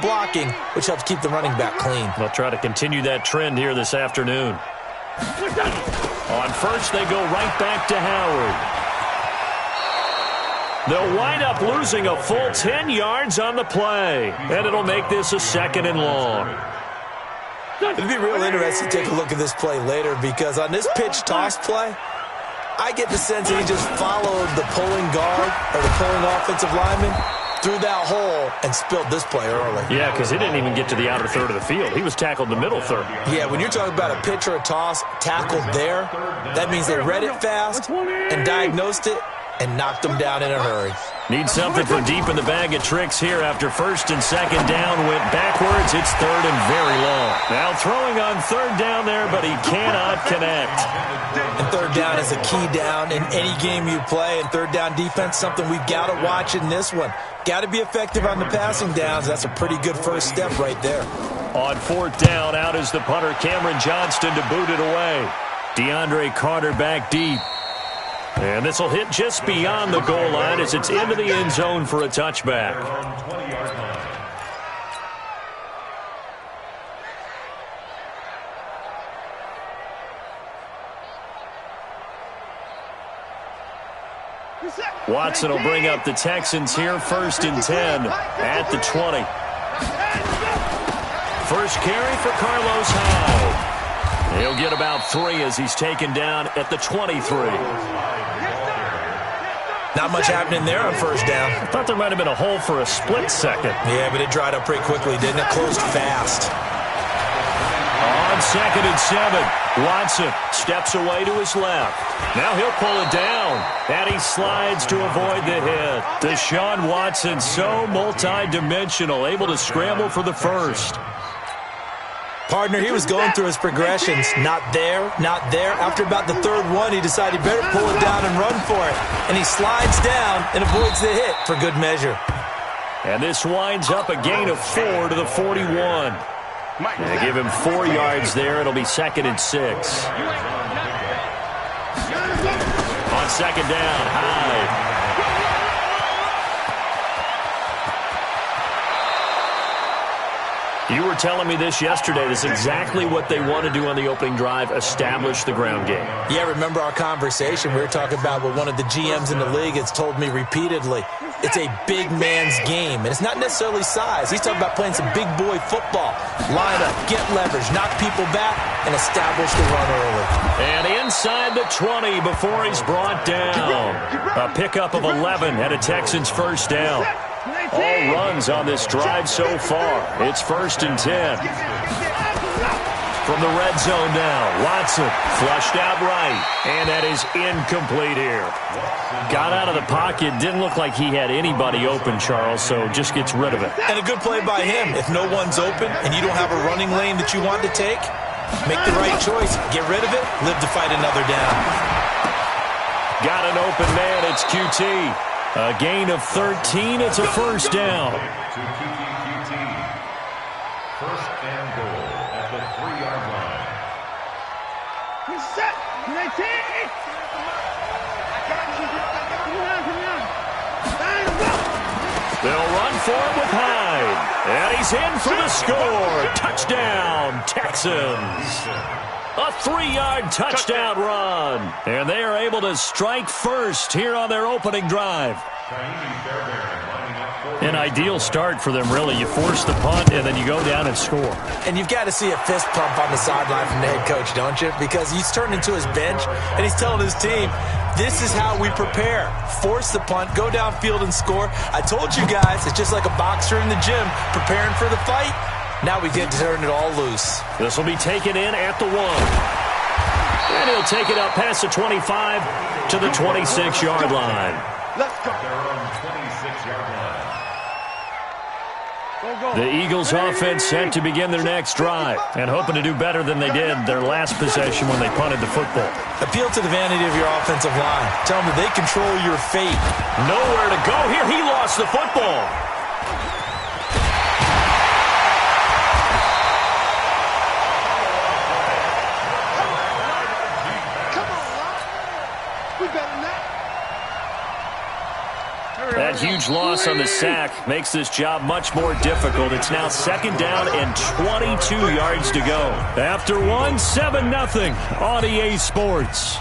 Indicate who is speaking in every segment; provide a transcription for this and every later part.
Speaker 1: blocking, which helps keep the running back clean.
Speaker 2: They'll try to continue that trend here this afternoon. On first, they go right back to Howard. They'll wind up losing a full 10 yards on the play, and it'll make this a 2nd and long.
Speaker 1: It'd be real interesting to take a look at this play later, because on this pitch toss play, I get the sense that he just followed the pulling guard or the pulling offensive lineman through that hole and spilled this play early.
Speaker 2: Yeah, because he didn't even get to the outer third of the field. He was tackled in the middle third.
Speaker 1: Yeah, when you're talking about a pitch or a toss tackled there, that means they read it fast and diagnosed it and knocked him down in a hurry.
Speaker 2: Need something for deep in the bag of tricks here after 1st and 2nd down went backwards. It's 3rd and very long. Now throwing on 3rd down there, but he cannot connect.
Speaker 1: And 3rd down is a key down in any game you play, and 3rd down defense, something we've got to watch in this one. Got to be effective on the passing downs. That's a pretty good first step right there.
Speaker 2: On 4th down, out is the punter, Cameron Johnston, to boot it away. DeAndre Carter back deep. And this will hit just beyond the goal line as it's into the end zone for a touchback. Watson will bring up the Texans here, 1st and 10 at the 20. First carry for Carlos Hyde. He'll get about 3 as he's taken down at the 23.
Speaker 1: Not much happening there on 1st down.
Speaker 2: I thought there might have been a hole for a split second.
Speaker 1: Yeah, but it dried up pretty quickly, didn't it? Closed fast.
Speaker 2: On 2nd and 7, Watson steps away to his left. Now he'll pull it down, and he slides to avoid the hit. Deshaun Watson, so multi-dimensional, able to scramble for the first.
Speaker 1: Partner, he was going through his progressions. Not there, not there. After about the 3rd one, he decided he better pull it down and run for it. And he slides down and avoids the hit for good measure.
Speaker 2: And this winds up a gain of 4 to the 41. They give him 4 yards there. It'll be 2nd and 6. On 2nd down, Hyde. You were telling me this yesterday. This is exactly what they want to do on the opening drive, establish the ground game.
Speaker 1: Yeah, remember our conversation? We were talking about what one of the GMs in the league has told me repeatedly. It's a big man's game, and it's not necessarily size. He's talking about playing some big boy football. Line up, get leverage, knock people back, and establish the run early.
Speaker 2: And inside the 20 before he's brought down. A pickup of 11 and a Texans 1st down. All runs on this drive so far. It's 1st and 10. From the red zone now, Watson flushed out right, and that is incomplete here. Got out of the pocket, didn't look like he had anybody open, Charles, so just gets rid of it.
Speaker 1: And a good play by him. If no one's open and you don't have a running lane that you want to take, make the right choice. Get rid of it, live to fight another down.
Speaker 2: Got an open man, it's QT. A gain of 13, it's a 1st down.
Speaker 3: First and goal at the 3-yard line.
Speaker 4: He's set. 19.
Speaker 2: They'll run for it with Hyde. And he's in for the score. Touchdown, Texans. A 3-yard touchdown run. And they are able to strike first here on their opening drive. An ideal start for them, really. You force the punt, and then you go down and score.
Speaker 1: And you've got to see a fist pump on the sideline from the head coach, don't you? Because he's turned into his bench, and he's telling his team, this is how we prepare. Force the punt, go downfield and score. I told you guys, it's just like a boxer in the gym preparing for the fight. Now we get to turn it all loose.
Speaker 2: This will be taken in at the 1. And he'll take it up past the 25 to the 26-yard line.
Speaker 4: Let's go.
Speaker 3: They're on 26-yard line.
Speaker 2: The Eagles offense set to begin their next drive and hoping to do better than they did their last possession when they punted the football.
Speaker 1: Appeal to the vanity of your offensive line. Tell them that they control your fate.
Speaker 2: Nowhere to go here. He lost the football. That huge huge loss on the sack makes this job much more difficult. It's now 2nd down and 22 yards to go. After one, 7-0 on EA Sports.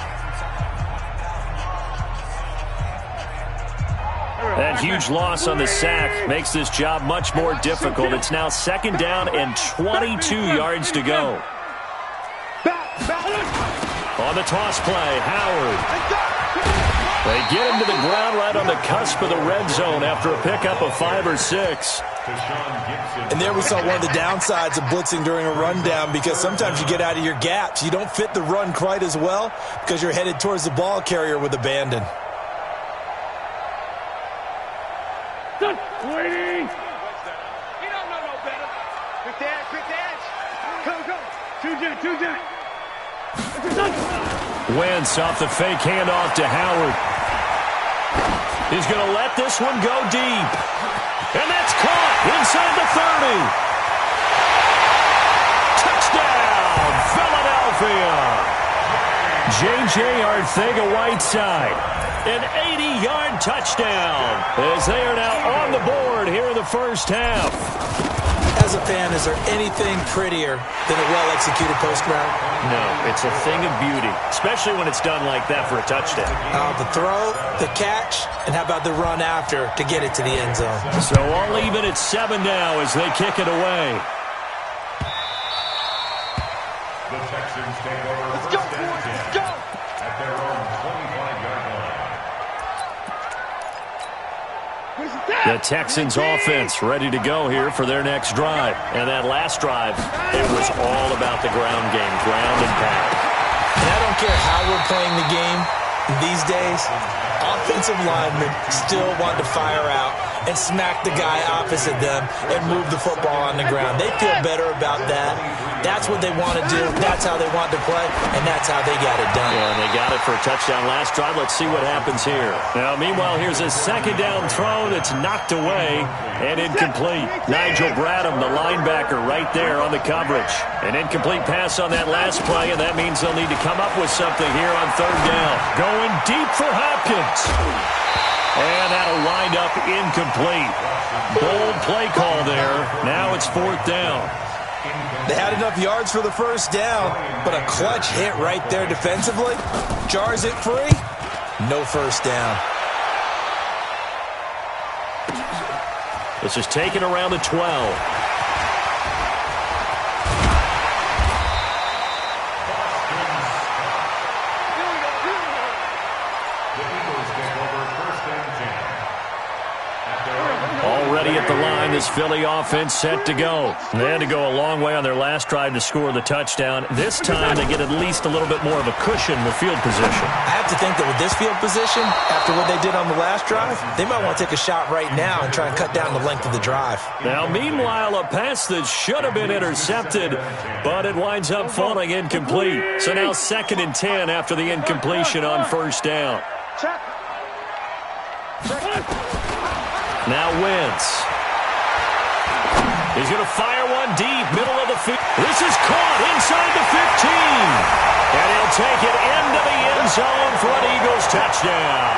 Speaker 2: That huge loss on the sack makes this job much more difficult. It's now 2nd down and 22 yards to go. On the toss play, Howard. They get him to the ground right on the cusp of the red zone after a pickup of 5 or 6.
Speaker 1: And there we saw one of the downsides of blitzing during a rundown, because sometimes you get out of your gaps. You don't fit the run quite as well because you're headed towards the ball carrier with abandon.
Speaker 4: Waiting. You don't know no better. Quick dash. Go. Two jet.
Speaker 2: Wentz off the fake handoff to Howard. He's going to let this one go deep. And that's caught inside the 30. Touchdown, Philadelphia. J.J. Arcega-Whiteside. An 80-yard touchdown as they are now on the board here in the first half.
Speaker 1: As a fan, is there anything prettier than a well-executed post route?
Speaker 2: No, it's a thing of beauty, especially when it's done like that for a touchdown.
Speaker 1: The throw, the catch, and how about the run after to get it to the end zone?
Speaker 2: So all even at 7 now as they kick it away.
Speaker 3: The Texans take over. Let's go, boys. Let's go. At their own 25-yard line.
Speaker 2: The Texans offense ready to go here for their next drive. And that last drive, it was all about the ground game, ground and pound.
Speaker 1: And I don't care how we're playing the game these days, offensive linemen still want to fire out and smack the guy opposite them and move the football on the ground. They feel better about that. That's what they want to do. That's how they want to play, and that's how they got it done.
Speaker 2: Yeah, and they got it for a touchdown last drive. Let's see what happens here. Now, meanwhile, here's a 2nd down throw that's knocked away and incomplete. Nigel Bradham, the linebacker, right there on the coverage. An incomplete pass on that last play, and that means they'll need to come up with something here on 3rd down. Going deep for Hopkins. And that'll wind up incomplete. Bold play call there. Now it's 4th down.
Speaker 1: They had enough yards for the first down, but a clutch hit right there defensively jars it free. No first down.
Speaker 2: This is taken around the 12. Already at the line, this Philly offense set to go. They had to go a long way on their last drive to score the touchdown. This time, they get at least a little bit more of a cushion with field position.
Speaker 1: I have to think that with this field position, after what they did on the last drive, they might want to take a shot right now and try and cut down the length of the drive.
Speaker 2: Now, meanwhile, a pass that should have been intercepted, but it winds up falling incomplete. So now 2nd and 10 after the incompletion on 1st down. Now Wentz. He's going to fire one deep, middle of the field. This is caught inside the 15. And he'll take it into the end zone for an Eagles touchdown.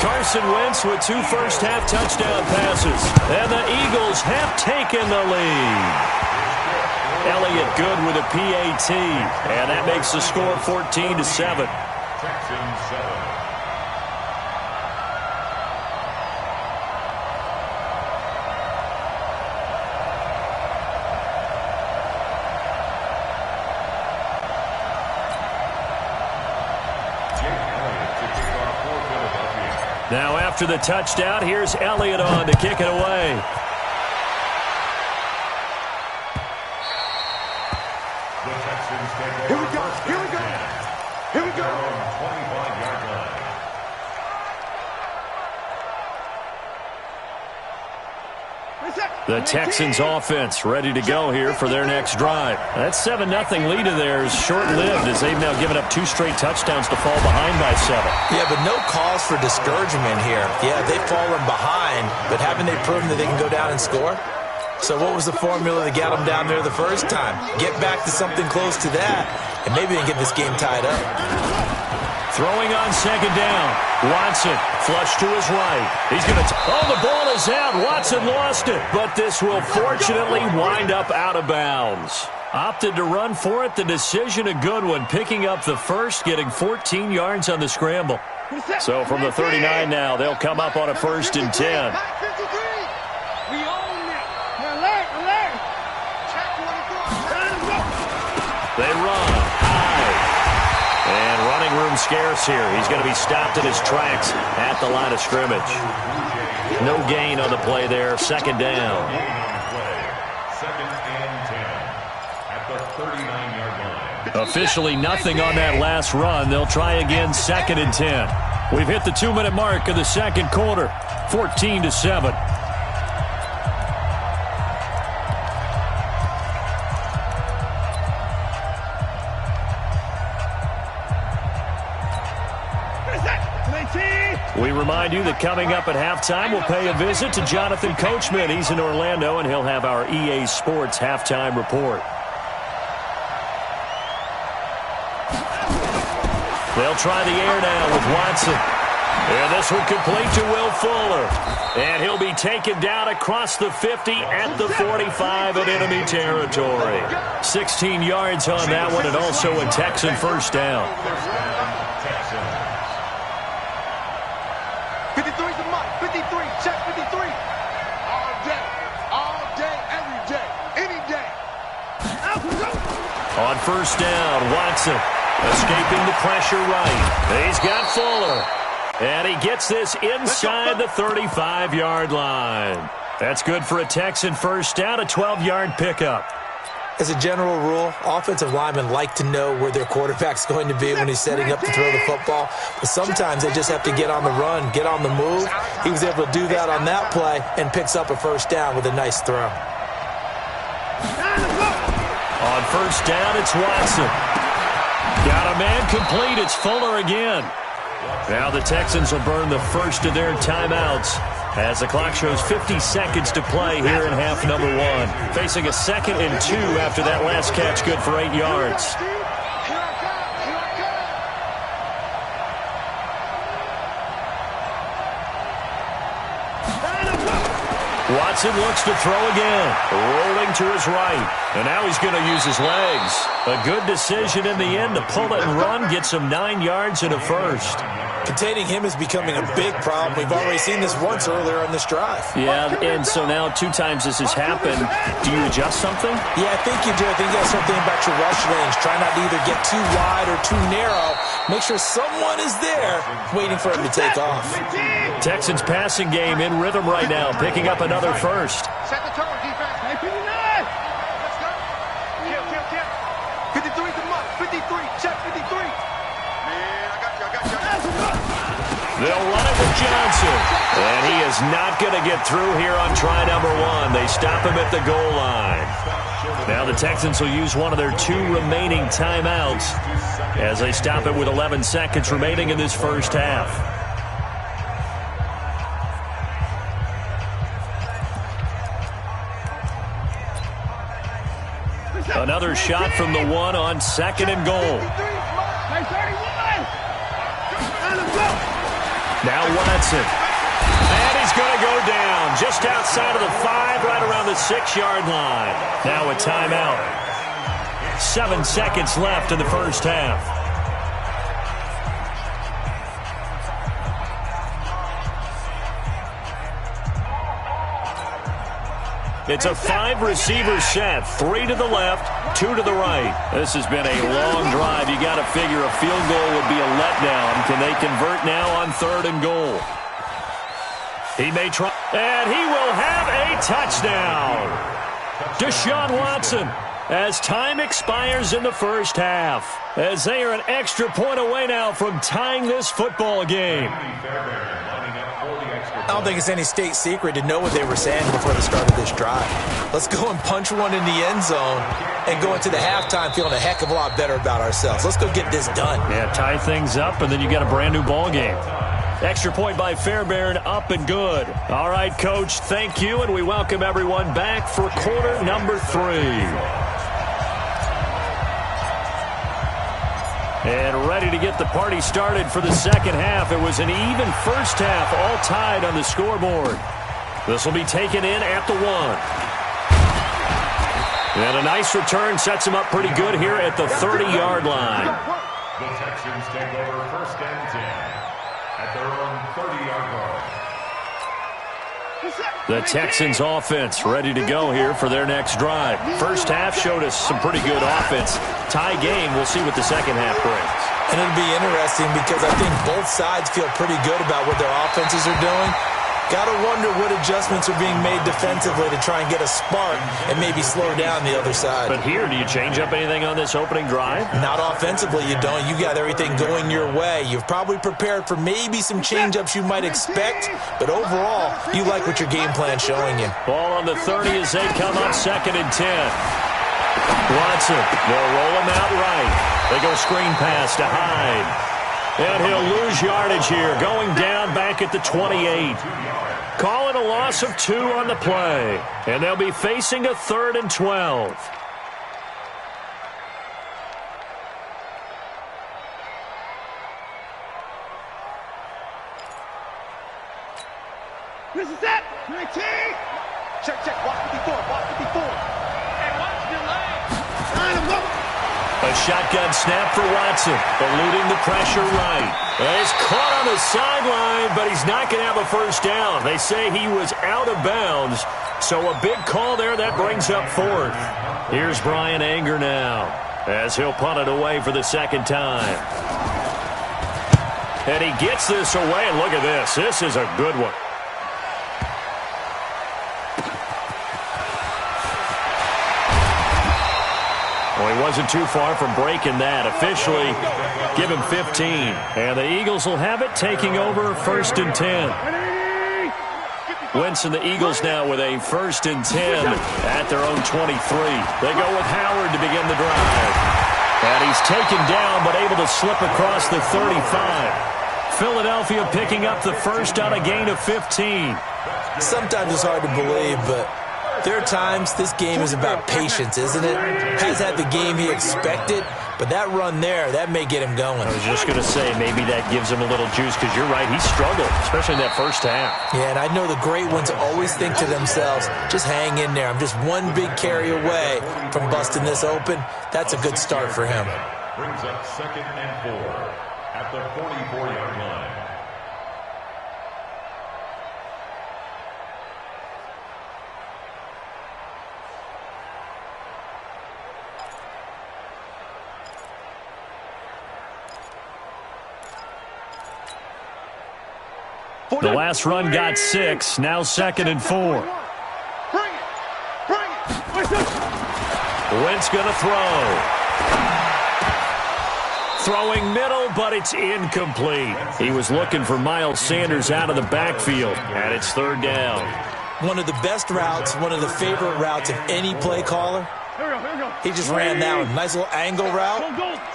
Speaker 2: Carson Wentz with 2 first-half touchdown passes. And the Eagles have taken the lead. Elliott good with a PAT. And that makes the score 14-7.
Speaker 3: Texans 7.
Speaker 2: Now after the touchdown, here's Elliott on to kick it away.
Speaker 3: The Texans take over. Here we go. 25-yard line.
Speaker 2: The Texans offense ready to go here for their next drive. That 7-0 lead of theirs short-lived as they've now given up 2 straight touchdowns to fall behind by 7.
Speaker 1: Yeah, but no cause for discouragement here. Yeah, they've fallen behind, but haven't they proven that they can go down and score? So what was the formula that got them down there the first time? Get back to something close to that, and maybe they can get this game tied up.
Speaker 2: Throwing on second down. Watson, flush to his right. He's going to... Oh, the ball is out. Watson lost it. But this will fortunately wind up out of bounds. Opted to run for it. The decision a good one. Picking up the first, getting 14 yards on the scramble. So from the 39 now, they'll come up on a 1st and 10. They run high. And running room scarce here. He's going to be stopped in his tracks at the line of scrimmage. No gain on the play there. 2nd down.
Speaker 3: 2nd and 10 at the 39-yard line.
Speaker 2: Officially nothing on that last run. They'll try again 2nd and 10. We've hit the 2-minute mark of the 2nd quarter. 14-7. We remind you that coming up at halftime, we'll pay a visit to Jonathan Coachman. He's in Orlando, and he'll have our EA Sports halftime report. They'll try the air now with Watson. And this one complete to Will Fuller. And he'll be taken down across the 50 at the 45 in enemy territory. 16 yards on that one, and also a Texan 1st down.
Speaker 4: 53's a month. 53. Check 53. All day, every day, any day.
Speaker 2: On 1st down, Watson escaping the pressure right. He's got Fuller. And he gets this inside the 35-yard line. That's good for a Texan 1st down, a 12-yard pickup.
Speaker 1: As a general rule, offensive linemen like to know where their quarterback's going to be when he's setting up to throw the football. But sometimes they just have to get on the run, get on the move. He was able to do that on that play and picks up a 1st down with a nice throw.
Speaker 2: On 1st down, it's Watson. Got a man complete. It's Fuller again. Now the Texans will burn the first of their timeouts as the clock shows 50 seconds to play here in half number 1. Facing a 2nd and 2 after that last catch, good for 8 yards. Watson looks to throw again. Rolling to his right. And now he's going to use his legs. A good decision in the end to pull it and run. Gets him 9 yards and a 1st.
Speaker 1: Containing him is becoming a big problem. We've already seen this once earlier on this drive.
Speaker 2: Yeah, and so now 2 times this has happened. Do you adjust something?
Speaker 1: Yeah, I think you do. I think you got something about your rush lanes. Try not to either get too wide or too narrow. Make sure someone is there waiting for him to take off.
Speaker 2: Texans passing game in rhythm right now, picking up another 1st.
Speaker 4: Set the tone, defense. 59. Let's go. Kill. 53's a month. 53. Check 53. Man, I got you.
Speaker 2: They'll run it with Johnson. And he is not going to get through here on try number 1. They stop him at the goal line. Now the Texans will use one of their 2 remaining timeouts as they stop it with 11 seconds remaining in this 1st half. Another shot from the 1 on 2nd and goal. Now Watson. And he's going to go down just outside of the 5, right around the 6-yard line. Now a timeout. 7 seconds left in the 1st half. It's a 5-receiver set. 3 to the left, 2 to the right. This has been a long drive. You got to figure a field goal would be a letdown. Can they convert now on 3rd and goal? He may try, and he will have a touchdown. Deshaun Watson, as time expires in the 1st half, as they are an extra point away now from tying this football game.
Speaker 1: I don't think it's any state secret to know what they were saying before the start of this drive. Let's go and punch one in the end zone and go into the halftime feeling a heck of a lot better about ourselves. Let's go get this done.
Speaker 2: Yeah, tie things up, and then you got a brand new ball game. Extra point by Fairbairn, up and good. All right, Coach, thank you, and we welcome everyone back for quarter number 3. And ready to get the party started for the second half. It was an even first half, all tied on the scoreboard. This will be taken in at the 1. And a nice return sets him up pretty good here at the 30-yard line.
Speaker 3: The Texans take over 1st and 10 at their own 30-yard line.
Speaker 2: The Texans offense ready to go here for their next drive. First half showed us some pretty good offense. Tie game, we'll see what the second half brings.
Speaker 1: And it'll be interesting because I think both sides feel pretty good about what their offenses are doing. Got to wonder what adjustments are being made defensively to try and get a spark and maybe slow down the other side.
Speaker 2: But here, do you change up anything on this opening drive?
Speaker 1: Not offensively, you don't. You got everything going your way. You've probably prepared for maybe some change-ups you might expect, but overall, you like what your game plan's showing you.
Speaker 2: Ball on the 30 as they come up 2nd and 10. Watson, they'll roll him out right. They go screen pass to Hyde. And he'll lose yardage here, going down back at the 28. Call it a loss of 2 on the play. And they'll be facing a 3rd and 12.
Speaker 4: This is it. 19. Check. Watch 54. Hey, watch the lane. Line him up.
Speaker 2: A shotgun snap for Watson, eluding the pressure right. He's caught on the sideline, but he's not going to have a first down. They say he was out of bounds, so a big call there that brings up 4th. Here's Brian Anger now, as he'll punt it away for the second time. And he gets this away, and look at this. This is a good one. Well, he wasn't too far from breaking that. Officially, give him 15. And the Eagles will have it, taking over 1st and 10. Wentz and the Eagles now with a 1st and 10 at their own 23. They go with Howard to begin the drive. And he's taken down, but able to slip across the 35. Philadelphia picking up the first on a gain of 15.
Speaker 1: Sometimes it's hard to believe, but there are times this game is about patience, isn't it? Has had the game he expected, but that run there, that may get him going.
Speaker 2: I was just going to say, maybe that gives him a little juice, because you're right, he struggled, especially in that first half.
Speaker 1: Yeah, and I know the great ones always think to themselves, just hang in there. I'm just one big carry away from busting this open. That's a good start for him.
Speaker 3: Brings up 2nd and 4 at the 44-yard line.
Speaker 2: The last run got 6, now 2nd and 4.
Speaker 4: Bring it.
Speaker 2: Wentz going to throw. Throwing middle, but it's incomplete. He was looking for Miles Sanders out of the backfield, and it's 3rd down.
Speaker 1: One of the best routes, one of the favorite routes of any play caller.
Speaker 4: Here we go.
Speaker 1: He just ran that one. Nice little angle route.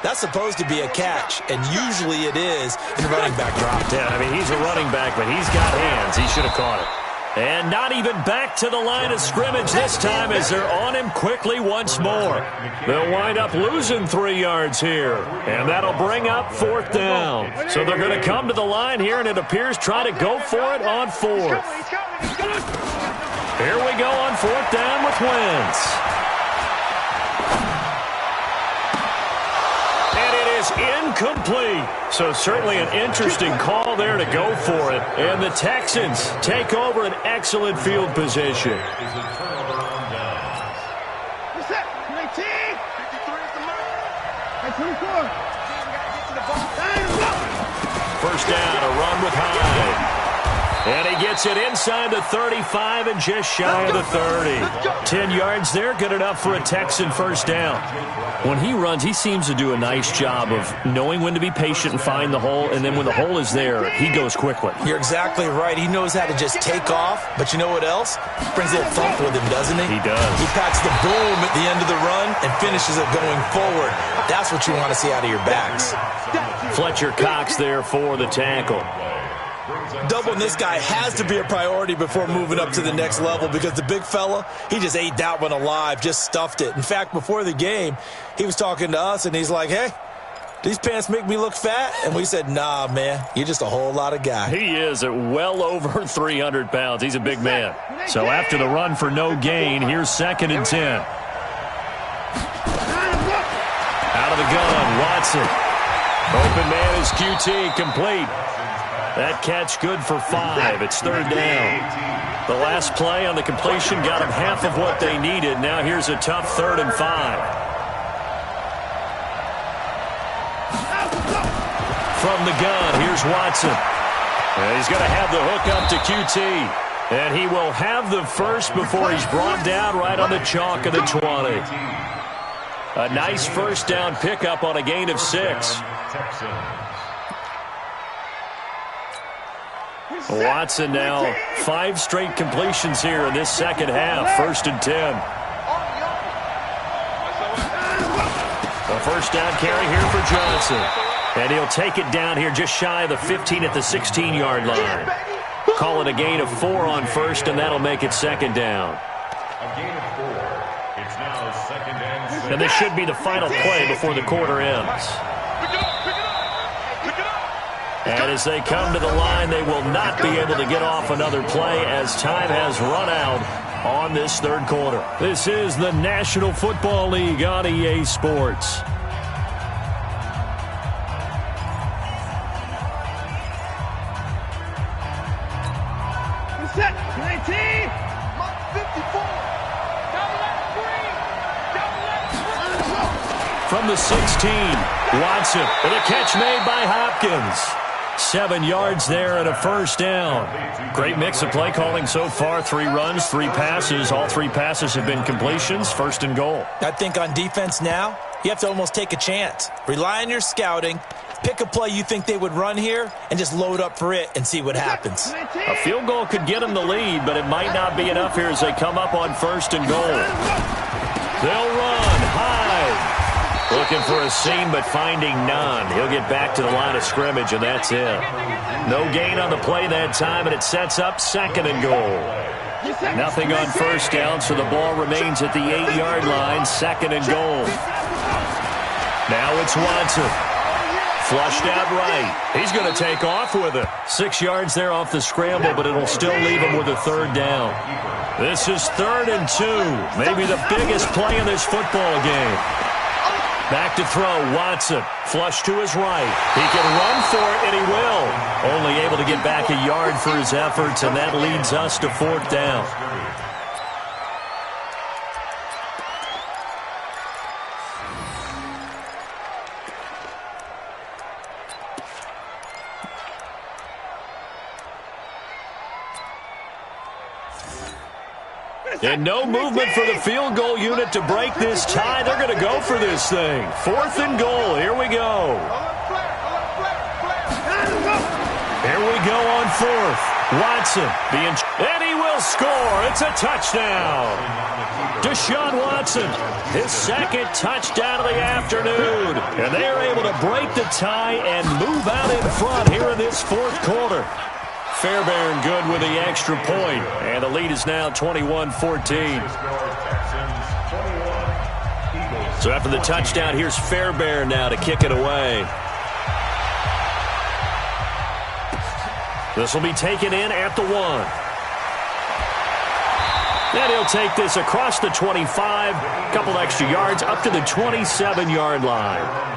Speaker 1: That's supposed to be a catch, and usually it is in running back drop.
Speaker 2: Yeah, I mean, he's a running back, but he's got hands. He should have caught it. And not even back to the line of scrimmage this time as they're on him quickly once more. They'll wind up losing 3 yards here, and that'll bring up 4th down. So they're going to come to the line here, and it appears try to go for it on 4th. Here we go on 4th down with Wentz. Incomplete. So certainly an interesting call there to go for it. And the Texans take over an excellent field position.
Speaker 4: What's that? 19. 53 is the mark. Hey, 24.
Speaker 2: First down, a run with Hyde. And he gets it inside the 35 and just shy of the 30. 10 yards there, good enough for a Texan first down. When he runs, he seems to do a nice job of knowing when to be patient and find the hole, and then when the hole is there, he goes quickly.
Speaker 1: You're exactly right. He knows how to just take off, but you know what else? Brings a little thump with him, doesn't he?
Speaker 2: He does.
Speaker 1: He packs the boom at the end of the run and finishes it going forward. That's what you want to see out of your backs.
Speaker 2: Fletcher Cox there for the tackle.
Speaker 1: Doubling this guy has to be a priority before moving up to the next level because the big fella, he just ate that one alive, just stuffed it. In fact, before the game, he was talking to us, and he's like, hey, these pants make me look fat? And we said, nah, man, you're just a whole lot of guy.
Speaker 2: He is at well over 300 pounds. He's a big man. So after the run for no gain, here's 2nd and 10. Out of the gun, Watson. Open man is QT, complete. That catch good for 5. It's 3rd down. The last play on the completion got them half of what they needed. Now here's a tough 3rd and 5. From the gun, here's Watson. And he's going to have the hook up to QT. And he will have the first before he's brought down right on the chalk of the 20. A nice first down pickup on a gain of 6. Watson now 5 straight completions here in this second half. 1st and 10. A first down carry here for Johnson. And he'll take it down here just shy of the 15 at the 16-yard line. Call it a gain of 4 on 1st, and that'll make it 2nd down.
Speaker 3: A gain of 4. It's now 2nd and 6.
Speaker 2: And this should be the final play before the quarter ends. And as they come to the line, they will not be able to get off another play as time has run out on this 3rd quarter. This is the National Football League on EA Sports.
Speaker 4: Set, 19, 54.
Speaker 2: From the 16, Watson with a catch made by Hopkins. 7 yards there and a first down. Great mix of play calling so far. 3 runs, 3 passes. All 3 passes have been completions. 1st and goal.
Speaker 1: I think on defense now, you have to almost take a chance. Rely on your scouting. Pick a play you think they would run here and just load up for it and see what happens.
Speaker 2: A field goal could get them the lead, but it might not be enough here as they come up on 1st and goal. They'll run. Hyde. Looking for a seam, but finding none. He'll get back to the line of scrimmage, and that's it. No gain on the play that time, and it sets up 2nd and goal. Nothing on first down, so the ball remains at the 8-yard line. 2nd and goal. Now it's Watson. Flushed out right. He's going to take off with it. 6 yards there off the scramble, but it'll still leave him with a 3rd down. This is 3rd and 2. Maybe the biggest play in this football game. Back to throw, Watson. Flush to his right. He can run for it, and he will. Only able to get back a yard for his efforts, and that leads us to 4th down. And no movement for the field goal unit to break this tie. They're going to go for this thing. 4th and goal. Here we go. Here we go on 4th. Watson and he will score. It's a touchdown. Deshaun Watson, his 2nd touchdown of the afternoon. And they are able to break the tie and move out in front here in this 4th quarter. Fairbairn good with the extra point, and the lead is now 21-14. So after the touchdown, here's Fairbairn now to kick it away. This will be taken in at the 1. And he'll take this across the 25, a couple extra yards up to the 27-yard line.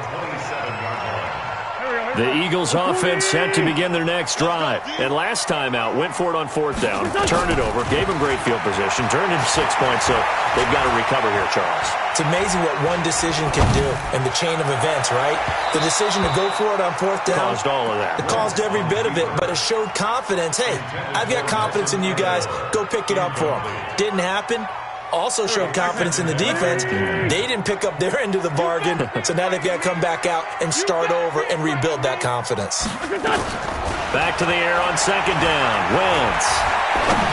Speaker 2: The Eagles offense set to begin their next drive. And last time out, went for it on 4th down, turned it over, gave them great field position, turned into 6 points, so they've got to recover here, Charles.
Speaker 1: It's amazing what one decision can do in the chain of events, right? The decision to go for it on 4th down.
Speaker 2: Caused all of that.
Speaker 1: It caused every bit of it, but it showed confidence. Hey, I've got confidence in you guys. Go pick it up for them. Didn't happen. Also showed confidence in the defense. They didn't pick up their end of the bargain, so now they've got to come back out and start over and rebuild that confidence.
Speaker 2: Back to the air on 2nd down. Wentz.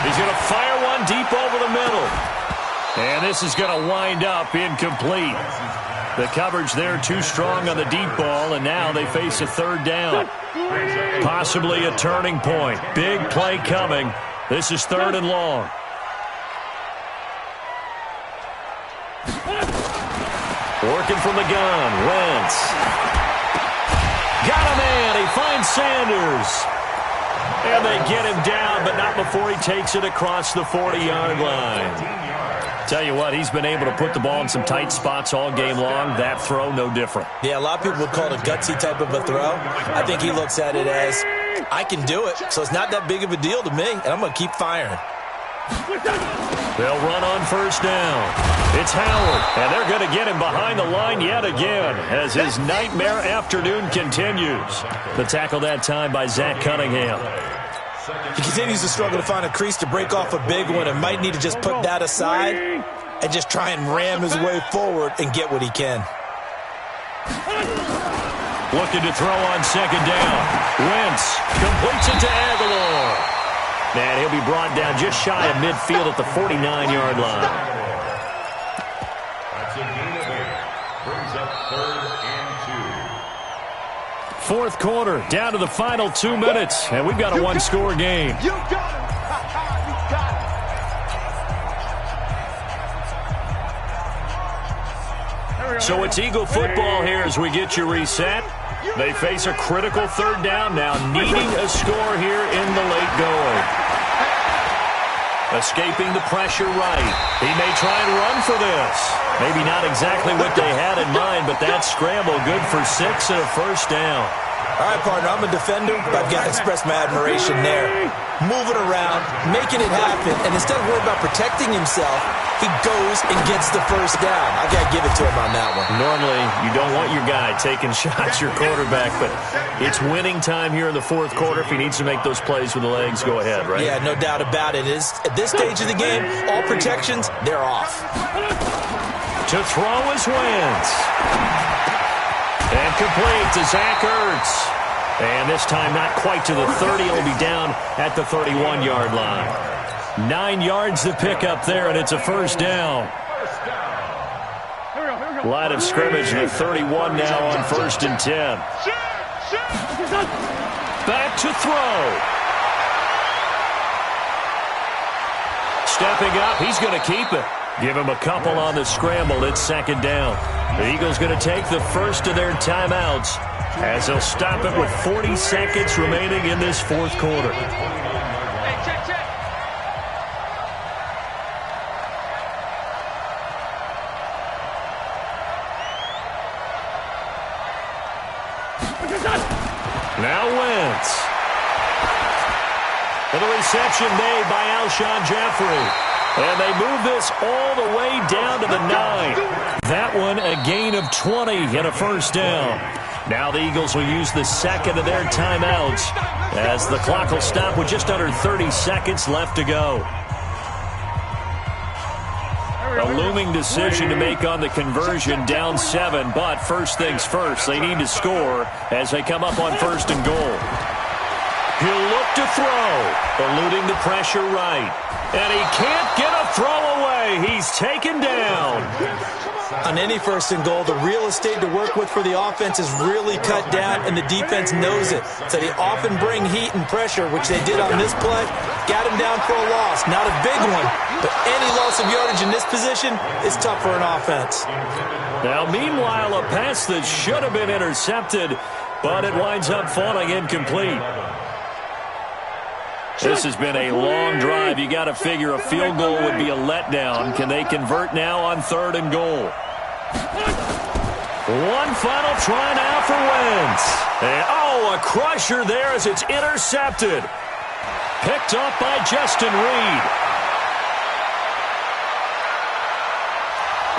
Speaker 2: He's going to fire one deep over the middle. And this is going to wind up incomplete. The coverage there too strong on the deep ball, and now they face a 3rd down. Possibly a turning point. Big play coming. This is 3rd and long. Working from the gun, Wentz. Got a man. He finds Sanders. And they get him down, but not before he takes it across the 40-yard line. Tell you what, he's been able to put the ball in some tight spots all game long. That throw, no different.
Speaker 1: Yeah, a lot of people would call it a gutsy type of a throw. I think he looks at it as, I can do it, so it's not that big of a deal to me, and I'm going to keep firing.
Speaker 2: They'll run on first down. It's Howard, and they're going to get him behind the line yet again as his nightmare afternoon continues. The tackle that time by Zach Cunningham.
Speaker 1: He continues to struggle to find a crease to break off a big one and might need to just put that aside and just try and ram his way forward and get what he can.
Speaker 2: Looking to throw on second down. Wentz completes it to Aguilar. And he'll be brought down just shy of midfield at the 49-yard line.
Speaker 3: That's a gain of 8. Brings up 3rd and 2.
Speaker 2: Fourth quarter, down to the final 2 minutes, and we've got a one-score game.
Speaker 4: You got him. You got him.
Speaker 2: So it's Eagle football here as we get you reset. They face a critical third down now, needing a score here in the late going. Escaping the pressure right. He may try and run for this. Maybe not exactly what they had in mind, but that scramble good for 6 and a first down.
Speaker 1: All right, partner, I'm a defender, but I've got to express my admiration there. Moving around, making it happen, and instead of worrying about protecting himself, he goes and gets the first down. I got to give it to him on that one.
Speaker 2: Normally, you don't want your guy taking shots, your quarterback, but it's winning time here in the fourth quarter. If he needs to make those plays with the legs, go ahead, right?
Speaker 1: Yeah, no doubt about it. At this stage of the game, all protections, they're off.
Speaker 2: To throw is Wentz. And complete to Zach Ertz. And this time not quite to the 30. He'll be down at the 31-yard line. 9 yards to pick up there, and it's a first down. Line of scrimmage, the 31 now on 1st and 10. Back to throw. Stepping up, he's going to keep it. Give him a couple on the scramble. It's second down. The Eagles going to take the first of their timeouts as they'll stop it with 40 seconds remaining in this fourth quarter.
Speaker 4: Hey, check.
Speaker 2: Now Wentz. And the reception made by Alshon Jeffrey. And they move this all the way down to the 9. That one a gain of 20 and a first down. Now the Eagles will use the second of their timeouts as the clock will stop with just under 30 seconds left to go. A looming decision to make on the conversion, down 7, but first things first, they need to score as they come up on 1st and goal. He'll look to throw, eluding the pressure right. And he can't get a throw away. He's taken down.
Speaker 1: On any 1st and goal, the real estate to work with for the offense is really cut down, and the defense knows it. So they often bring heat and pressure, which they did on this play. Got him down for a loss. Not a big one, but any loss of yardage in this position is tough for an offense.
Speaker 2: Now, meanwhile, a pass that should have been intercepted, but it winds up falling incomplete. This has been a long drive. You got to figure a field goal would be a letdown. Can they convert now on 3rd and goal? One final try now for Wentz. And, a crusher there as it's intercepted. Picked up by Justin Reed.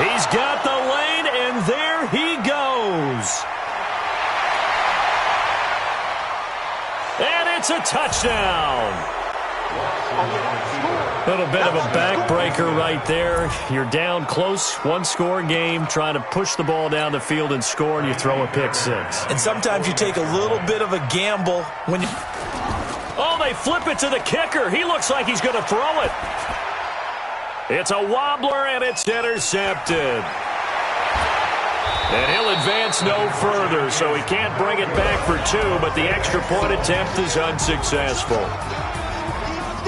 Speaker 2: He's got the lane, and there he goes. And it's a touchdown. A little bit of a backbreaker right there. You're down close, one-score game, trying to push the ball down the field and score, and you throw a pick 6.
Speaker 1: And sometimes you take a little bit of a gamble when you...
Speaker 2: Oh, they flip it to the kicker. He looks like he's going to throw it. It's a wobbler, and it's intercepted. And he'll advance no further, so he can't bring it back for 2, but the extra point attempt is unsuccessful.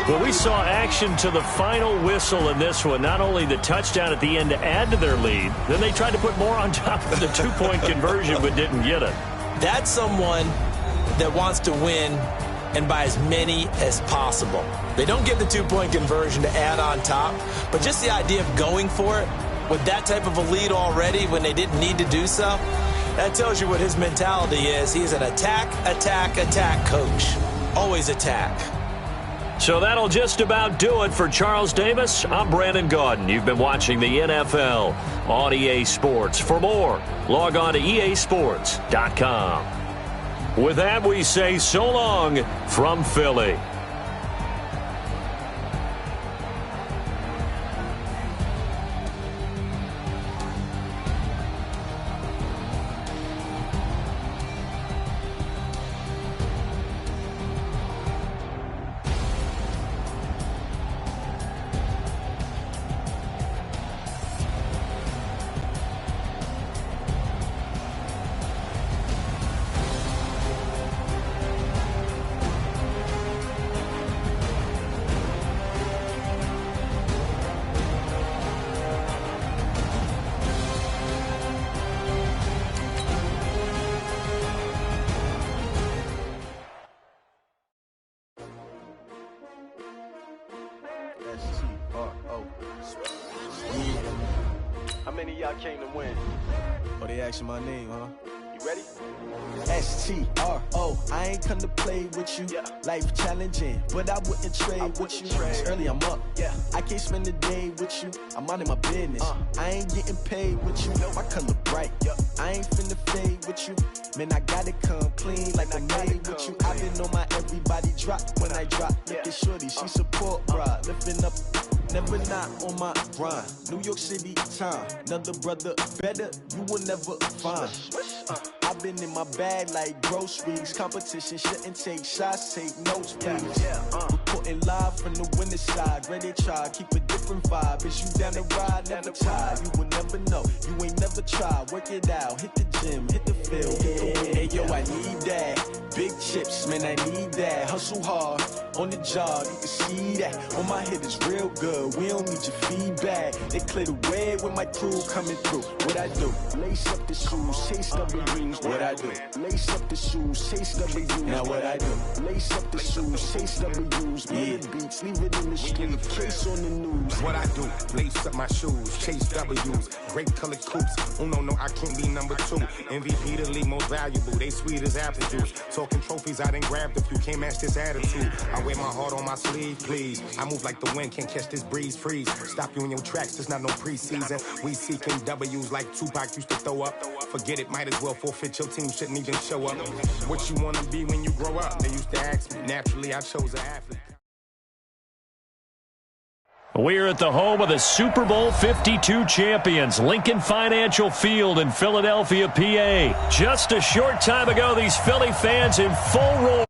Speaker 2: Well, we saw action to the final whistle in this one. Not only the touchdown at the end to add to their lead, then they tried to put more on top of the 2-point conversion but didn't get it.
Speaker 1: That's someone that wants to win and by as many as possible. They don't get the two-point conversion to add on top, but just the idea of going for it with that type of a lead already when they didn't need to do so, that tells you what his mentality is. He's an attack, attack, attack coach. Always attack.
Speaker 2: So that'll just about do it for Charles Davis. I'm Brandon Gaudin. You've been watching the NFL on EA Sports. For more, log on to easports.com. With that, we say so long from Philly.
Speaker 5: How many of y'all came to win?
Speaker 6: Oh, they asking my name, huh?
Speaker 5: You ready?
Speaker 6: S-T-R-O, I ain't come to play with you.
Speaker 5: Yeah.
Speaker 6: Life challenging, but I wouldn't trade with you. It's early, I'm up.
Speaker 5: Yeah.
Speaker 6: I can't spend the day with you. I'm minding my business. I ain't getting paid with you. My color bright.
Speaker 5: Yep.
Speaker 6: I ain't finna fade with you. Man, I gotta come clean like I'm made with you. I've been on my everybody drop when I drop. Look at shorty, she support, bruh. Lifting up. Never not on my grind. New York City time. Another brother better, you will never find. I've been in my bag like groceries. Competition shouldn't take shots, take notes, please. Reporting live from the winning side. Ready to try, keep a different vibe. Is you down the ride, never tired. You will never know, you ain't never tried. Work it out, hit the gym, hit the field, hit the win. Hey yo, I need that. Big chips, man, I need that. Hustle hard, on the job, you can see that. On my head is real good, we don't need your feedback. They clear the way with my crew coming through. What I do? Lace up the shoes, chase W's. What I do? Lace up the shoes, chase W's. Now what I do? Lace up the shoes, chase W's. Yeah. Beats, leave it in the street, case on the news.
Speaker 7: What I do? Lace up my shoes, chase W's. Great colored coops. Oh no, I can't be number 2. MVP the league most valuable. They sweet as apple juice. Talking trophies, I done grabbed a few. Can't match this attitude. I wear my heart on my sleeve, please. I move like the wind, can't catch this breeze. Freeze. Stop you in your tracks. There's not no preseason. We seeking W's like Tupac used to throw up. Forget it, might as well forfeit. Your team shouldn't even show up. What you wanna be when you grow up? They used to ask me. Naturally, I chose an athlete.
Speaker 2: We're at the home of the Super Bowl 52 champions, Lincoln Financial Field in Philadelphia, PA. Just a short time ago, these Philly fans in full roar.